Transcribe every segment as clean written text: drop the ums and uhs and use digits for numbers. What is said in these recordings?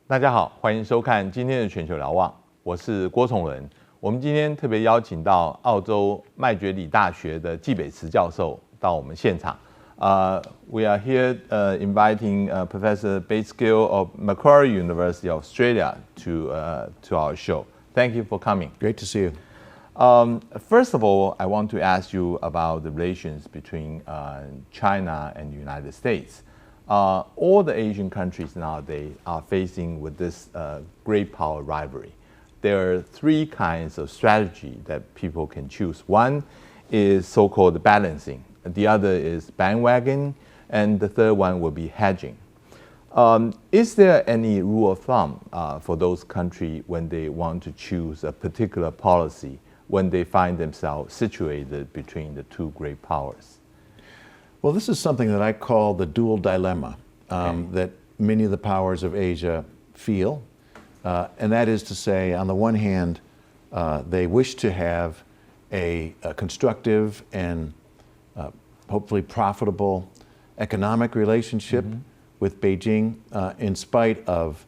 大家好，欢迎收看今天的全球瞭望，我是郭崇伦。我们今天特别邀请到澳洲麦觉理大学的季北慈教授到我们现场。We are here inviting Professor Bates Gill of Macquarie University of Australia to our show. Thank you for coming. Great to see you. First of all, I want to ask you about the relations between China and the United States. All the Asian countries nowadays are facing with this great power rivalry. There are three kinds of strategy that people can choose. One is so-called balancing. The other is bandwagon, and the third one will be hedging. Is there any rule of thumb for those countries when they want to choose a particular policy when they find themselves situated between the two great powers? Well, this is something that I call the dual dilemma that many of the powers of Asia feel. And that is to say, on the one hand, they wish to have a constructive and hopefully profitable economic relationship with Beijing in spite of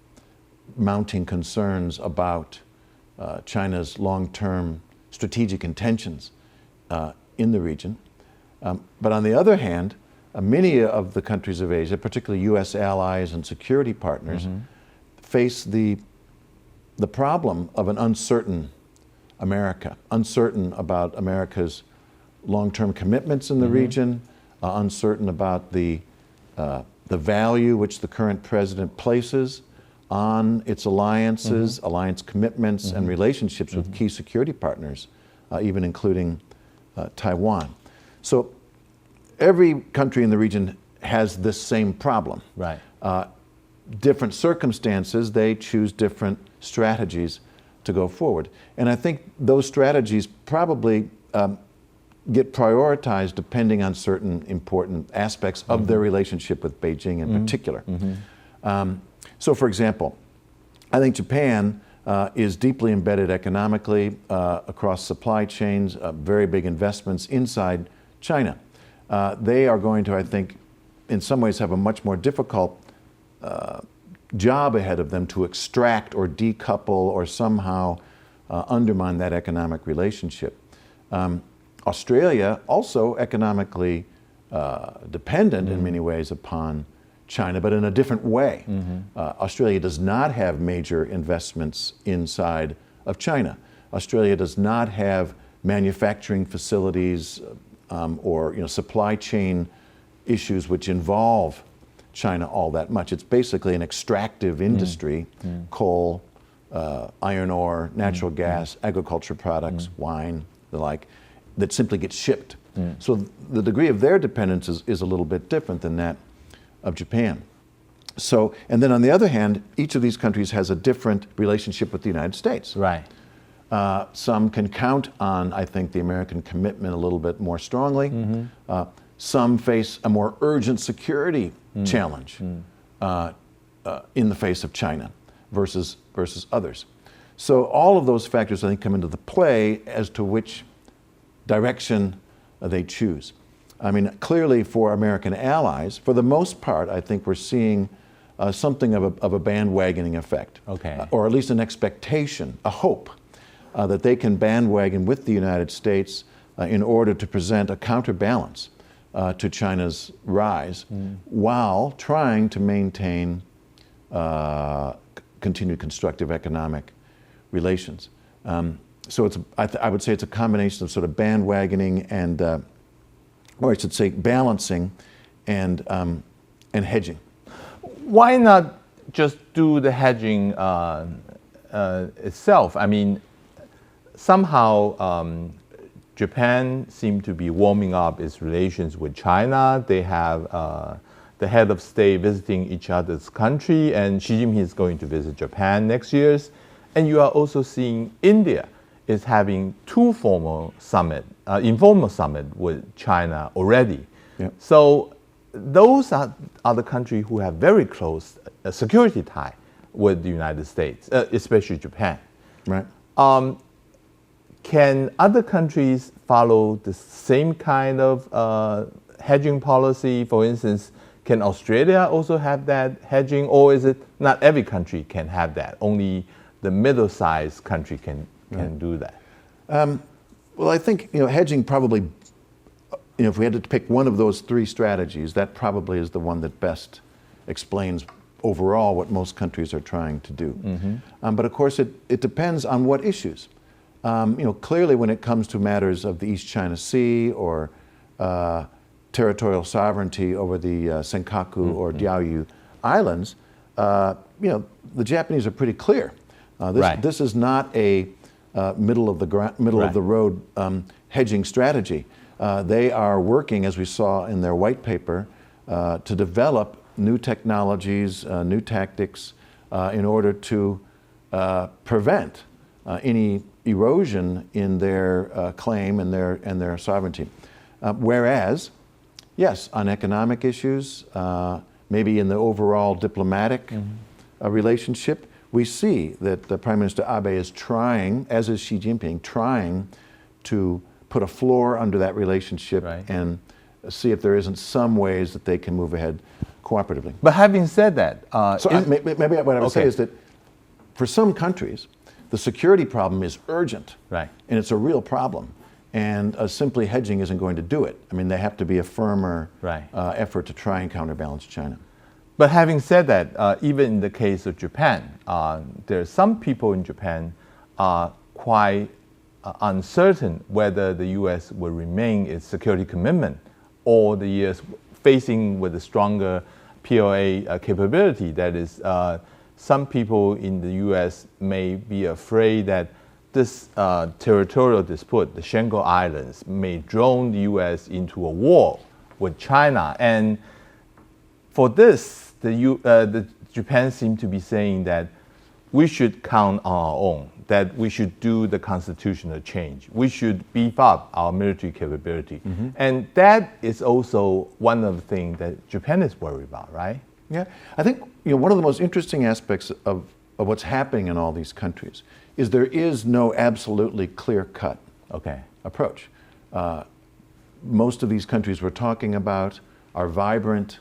mounting concerns about China's long-term strategic intentions in the region. But on the other hand, many of the countries of Asia, particularly U.S. allies and security partners, face the problem of an uncertain America, uncertain about America's long-term commitments in the region, uncertain about the value which the current president places on its alliances, alliance commitments, and relationships with key security partners, even including Taiwan. So every country in the region has this same problem. Right. Different circumstances, they choose different strategies to go forward. And I think those strategies probably get prioritized depending on certain important aspects of their relationship with Beijing in particular. So for example, I think Japan is deeply embedded economically across supply chains, very big investments inside China. They are going to, I think, in some ways have a much more difficult job ahead of them to extract or decouple or somehow undermine that economic relationship. Australia, also economically dependent in many ways upon China, but in a different way. Australia does not have major investments inside of China. Australia does not have manufacturing facilities or supply chain issues which involve China all that much. It's basically an extractive industry, coal, iron ore, natural gas, agriculture products, wine, the like, that simply gets shipped. So the degree of their dependence is a little bit different than that of Japan. So, and then on the other hand, each of these countries has a different relationship with the United States. Right. Some can count on, I think, the American commitment a little bit more strongly. Some face a more urgent security challenge in the face of China versus others. So all of those factors, I think, come into the play as to which direction they choose. I mean, clearly for American allies, for the most part, I think we're seeing something of a bandwagoning effect. Okay. Or at least an expectation, a hope that they can bandwagon with the United States in order to present a counterbalance to China's rise while trying to maintain continued constructive economic relations. So I would say it's a combination of sort of bandwagoning and, or I should say balancing and hedging. Why not just do the hedging itself? I mean, somehow Japan seemed to be warming up its relations with China. They have the head of state visiting each other's country, and Xi Jinping is going to visit Japan next year. And you are also seeing India is having two informal summit with China already. Yep. So those are the countries who have very close security tie with the United States, especially Japan. Right. Can other countries follow the same kind of hedging policy? For instance, Can Australia also have that hedging, or is it not every country can have that? Only the middle-sized country can do that. Well, I think hedging probably, if we had to pick one of those three strategies, that probably is the one that best explains overall what most countries are trying to do. But of course, it depends on what issues. Clearly, when it comes to matters of the East China Sea or territorial sovereignty over the Senkaku or Diaoyu Islands, the Japanese are pretty clear. This is not a middle of the road hedging strategy. They are working, as we saw in their white paper, to develop new technologies, new tactics, in order to prevent any erosion in their claim and their sovereignty. Whereas, yes, on economic issues, maybe in the overall diplomatic relationship, we see that Prime Minister Abe is trying, as is Xi Jinping, trying to put a floor under that relationship and see if there isn't some ways that they can move ahead cooperatively. But having said that, maybe what I would say is that for some countries, the security problem is urgent, and it's a real problem. And simply hedging isn't going to do it. I mean, they have to be a firmer effort to try and counterbalance China. But having said that, even in the case of Japan, there are some people in Japan are quite uncertain whether the U.S. will remain its security commitment, or the U.S. facing with a stronger PLA capability. That is, some people in the U.S. may be afraid that this territorial dispute, the Shango Islands, may drone the U.S. into a war with China. And for this, the Japan seemed to be saying that we should count on our own, that we should do the constitutional change. We should beef up our military capability. And that is also one of the things that Japan is worried about, right? Yeah, I think one of the most interesting aspects of what's happening in all these countries is there is no absolutely clear-cut approach. Most of these countries we're talking about are vibrant,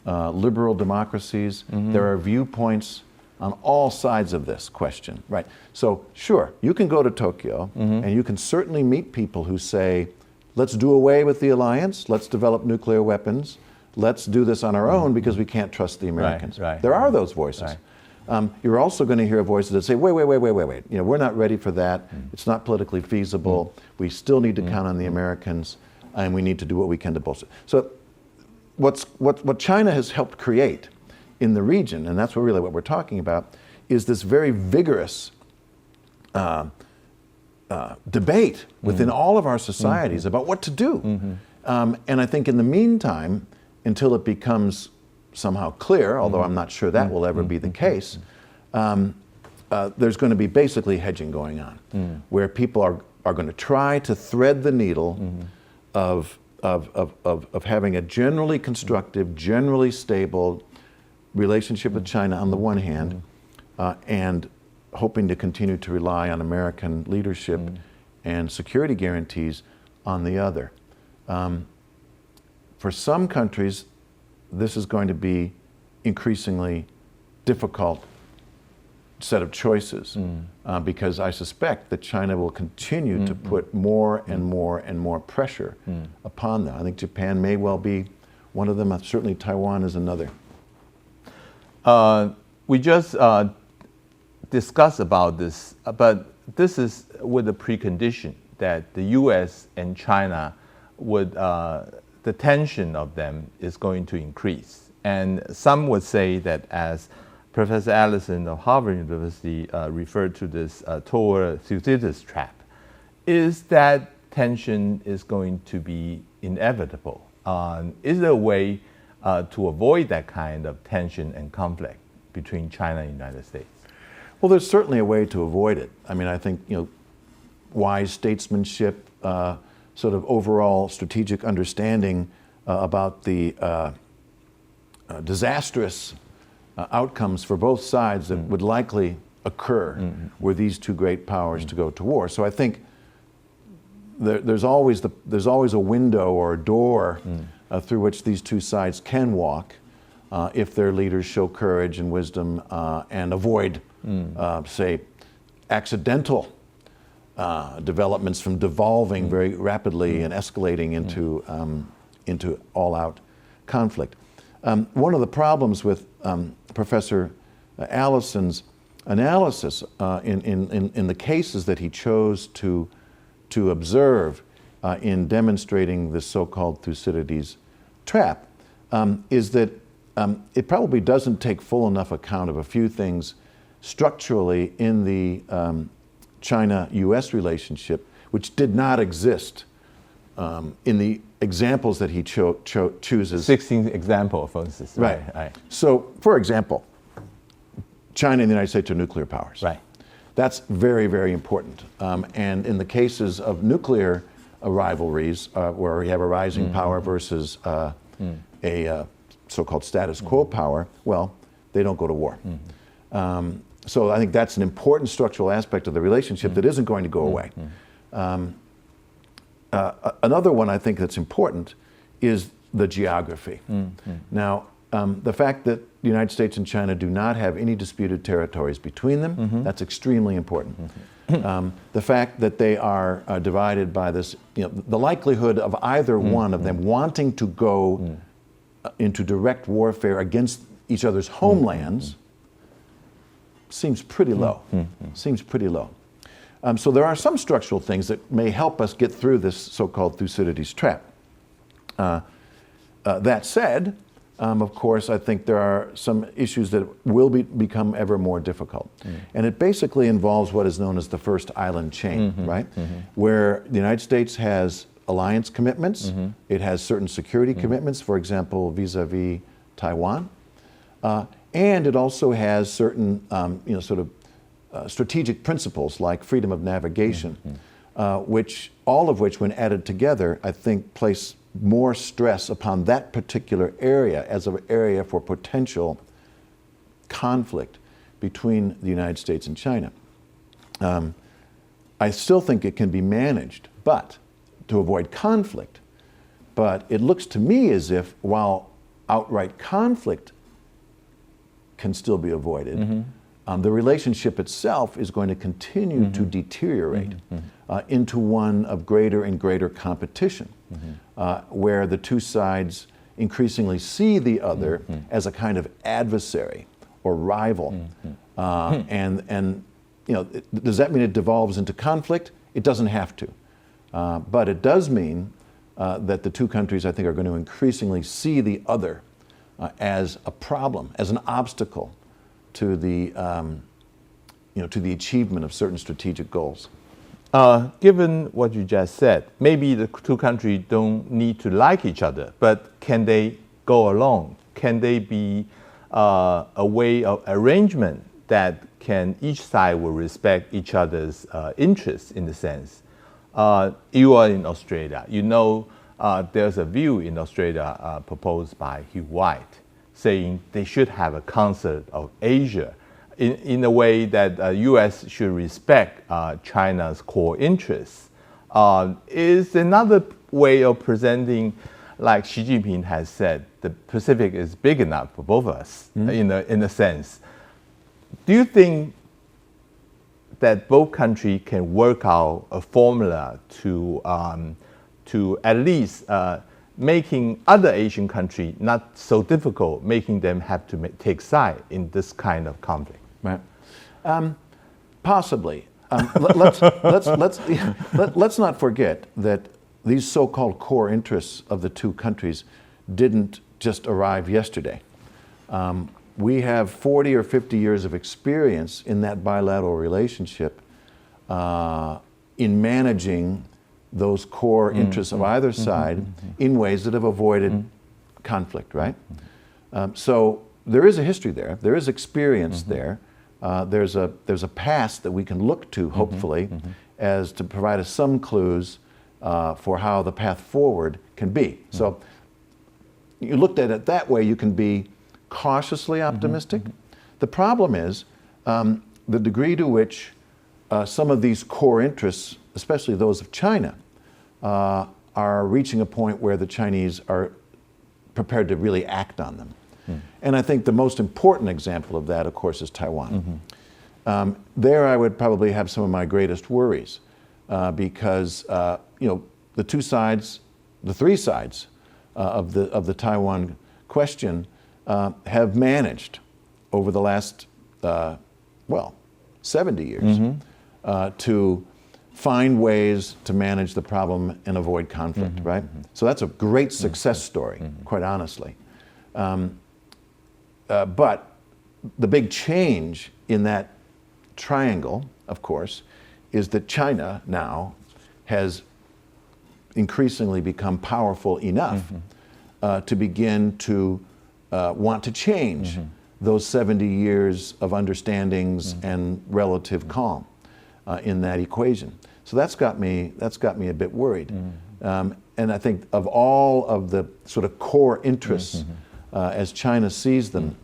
liberal democracies. There are viewpoints on all sides of this question, right? So sure, you can go to Tokyo and you can certainly meet people who say, let's do away with the alliance, let's develop nuclear weapons, let's do this on our own because we can't trust the Americans. There are those voices. You're also going to hear voices that say, wait, we're not ready for that. It's not politically feasible. We still need to count on the Americans, and we need to do what we can to bolster. So what China has helped create in the region, and that's really what we're talking about, is this very vigorous debate within all of our societies about what to do. And I think in the meantime, until it becomes somehow clear, although I'm not sure that will ever be the case, there's going to be basically hedging going on, where people are going to try to thread the needle of having a generally constructive, generally stable relationship with China on the one hand, and hoping to continue to rely on American leadership and security guarantees on the other. For some countries, this is going to be increasingly difficult set of choices because I suspect that China will continue to put more and more and more pressure upon them. I think Japan may well be one of them. Certainly Taiwan is another. We just discussed about this, but this is with the precondition that the U.S. and China would the tension of them is going to increase. And some would say that, as Professor Allison of Harvard University referred to this toward Thucydides trap, is that tension is going to be inevitable. Is there a way to avoid that kind of tension and conflict between China and the United States? Well, there's certainly a way to avoid it. I mean, I think wise statesmanship, sort of overall strategic understanding about the disastrous outcomes for both sides that would likely occur were these two great powers to go to war. So I think there's always a window or a door through which these two sides can walk. if their leaders show courage and wisdom and avoid, say, accidental developments from devolving very rapidly and escalating into all-out conflict. One of the problems with Professor Allison's analysis in the cases that he chose to observe in demonstrating the so-called Thucydides trap is that it probably doesn't take full enough account of a few things structurally in the China-US relationship, which did not exist in the examples that he chooses. 16 example, for instance. Right. So, for example, China and the United States are nuclear powers. Right. That's very, very important. And in the cases of nuclear rivalries, where we have a rising power versus a so-called status quo power, well, they don't go to war. So I think that's an important structural aspect of the relationship that isn't going to go away. Another one I think that's important is the geography. Now, the fact that the United States and China do not have any disputed territories between them, that's extremely important. The fact that they are divided by this, the likelihood of either one of them wanting to go into direct warfare against each other's homelands seems pretty low. Seems pretty low. So there are some structural things that may help us get through this so-called Thucydides trap. That said, of course, I think there are some issues that will become ever more difficult. And it basically involves what is known as the first island chain, right? Where the United States has alliance commitments, it has certain security commitments, for example, vis-a-vis Taiwan, and it also has certain, strategic principles like freedom of navigation, all of which, when added together, I think place more stress upon that particular area as an area for potential conflict between the United States and China. I still think it can be managed, but to avoid conflict. But it looks to me as if while outright conflict can still be avoided, the relationship itself is going to continue to deteriorate into one of greater and greater competition, where the two sides increasingly see the other as a kind of adversary or rival. And does that mean it devolves into conflict? It doesn't have to. But it does mean that the two countries, I think, are going to increasingly see the other as a problem, as an obstacle to the achievement of certain strategic goals. Given what you just said, maybe the two countries don't need to like each other, but can they go along? Can they be a way of arrangement that each side will respect each other's interests in the sense? You are in Australia. There's a view in Australia proposed by Hugh White, saying they should have a concert of Asia in a way that the U.S. should respect China's core interests. Is another way of presenting, like Xi Jinping has said, the Pacific is big enough for both of us, in a sense. Do you think that both countries can work out a formula to at least making other Asian countries not so difficult, making them have to take side in this kind of conflict? Right. Possibly. Let's not forget that these so-called core interests of the two countries didn't just arrive yesterday. We have 40 or 50 years of experience in that bilateral relationship in managing those core interests of either side in ways that have avoided conflict, right? So there is a history there. There is experience there. There's a past that we can look to, hopefully, as to provide us some clues for how the path forward can be. So you looked at it that way, you can be cautiously optimistic. The problem is the degree to which some of these core interests, especially those of China, are reaching a point where the Chinese are prepared to really act on them. And I think the most important example of that, of course, is Taiwan. There I would probably have some of my greatest worries because the two sides, the three sides of the Taiwan question have managed over the last 70 years to find ways to manage the problem and avoid conflict, right? So that's a great success story, quite honestly. But the big change in that triangle, of course, is that China now has increasingly become powerful enough to begin to want to change those 70 years of understandings and relative calm in that equation. So that's got me a bit worried. And I think of all of the sort of core interests as China sees them,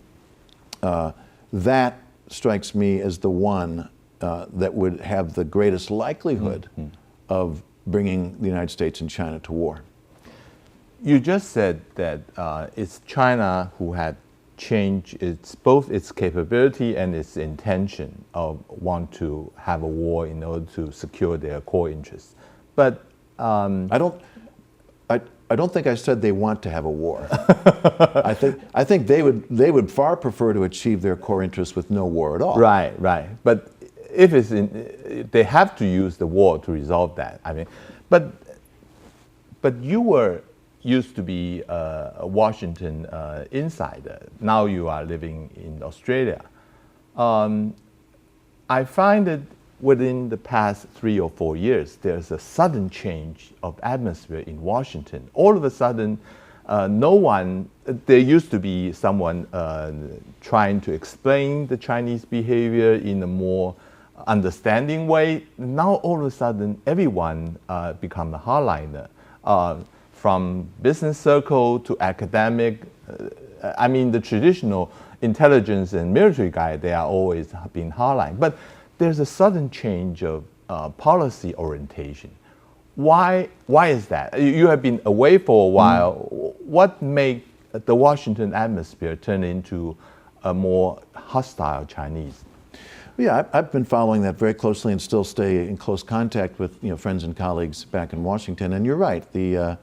that strikes me as the one that would have the greatest likelihood of bringing the United States and China to war. You just said that it's China who had changed both its capability and its intention of want to have a war in order to secure their core interests. But I don't think I said they want to have a war. I think they would far prefer to achieve their core interests with no war at all. Right. But if they have to use the war to resolve that. I mean, but you used to be a Washington insider. Now you are living in Australia. I find that within the past 3 or 4 years, there's a sudden change of atmosphere in Washington. All of a sudden, there used to be someone trying to explain the Chinese behavior in a more understanding way. Now, all of a sudden, everyone become a hardliner, from business circle to academic. I mean, the traditional intelligence and military guy, they are always been hardline. But there's a sudden change of policy orientation. Why is that? You have been away for a while. What made the Washington atmosphere turn into a more hostile Chinese? Yeah, I've been following that very closely and still stay in close contact with friends and colleagues back in Washington. And you're right, the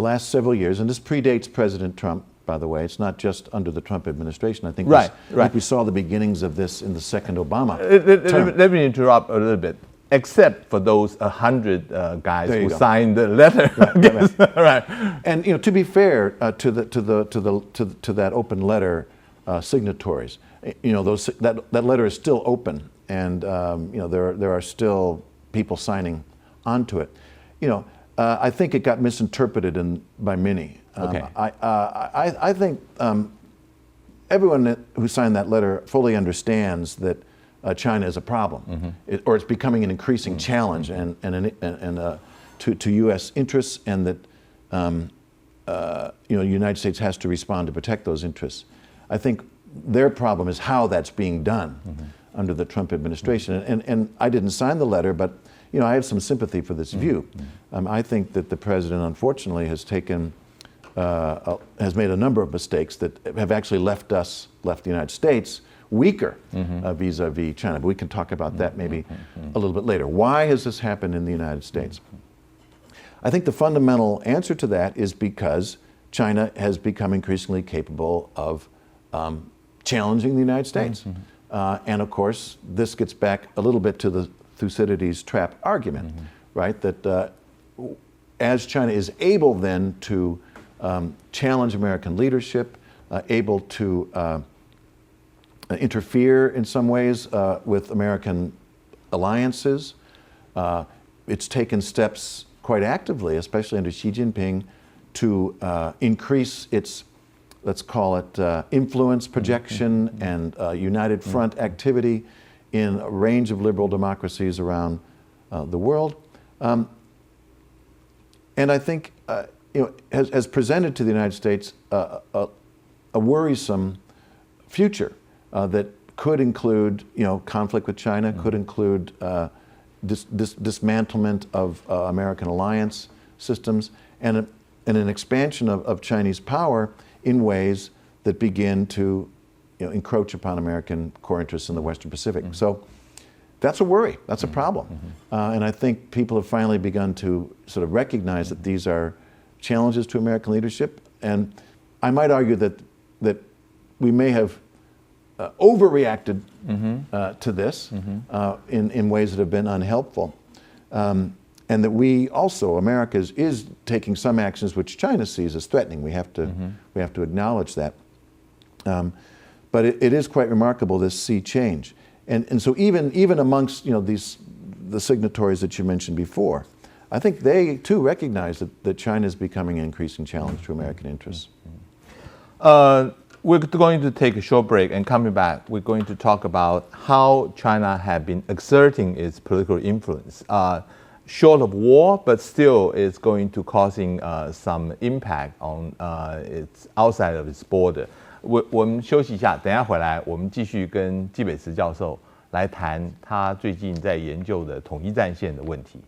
last several years, and this predates President Trump, by the way. It's not just under the Trump administration. I think we saw the beginnings of this in the second Obama term. Let me interrupt a little bit. Except for those 100 guys who signed the letter. Right. And to be fair to that open letter signatories, that letter is still open, and there are still people signing onto it. I think it got misinterpreted by many. Okay. I think everyone who signed that letter fully understands that China is a problem, or it's becoming an increasing challenge, and to U.S. interests, and that the United States has to respond to protect those interests. I think their problem is how that's being done under the Trump administration, and I didn't sign the letter, but I have some sympathy for this view. I think that the president, unfortunately, has made a number of mistakes that have actually left the United States weaker vis-a-vis China. But we can talk about that maybe a little bit later. Why has this happened in the United States? I think the fundamental answer to that is because China has become increasingly capable of challenging the United States. And of course, this gets back a little bit to the Thucydides trap argument, right? That as China is able then to challenge American leadership, able to interfere in some ways with American alliances. It's taken steps quite actively, especially under Xi Jinping, to increase its, let's call it, influence, projection, and united front activity in a range of liberal democracies around the world. And I think has presented to the United States a worrisome future that could include, conflict with China, could include dismantlement of American alliance systems, and an expansion of Chinese power in ways that begin to encroach upon American core interests in the Western Pacific. So that's a worry. That's a problem. And I think people have finally begun to sort of recognize that these are challenges to American leadership. And I might argue that we may have overreacted to this in ways that have been unhelpful. And that we also, America is taking some actions which China sees as threatening. We have to acknowledge that. But it is quite remarkable, this sea change. And so even amongst the signatories that you mentioned before, I think they too recognize that China is becoming an increasing challenge to American interests. We're going to take a short break, and coming back, we're going to talk about how China has been exerting its political influence. Short of war, but still it's going to causing some impact on its outside of its border. 我们休息一下，等一下回来，我们继续跟季北慈教授来谈他最近在研究的统一战线的问题。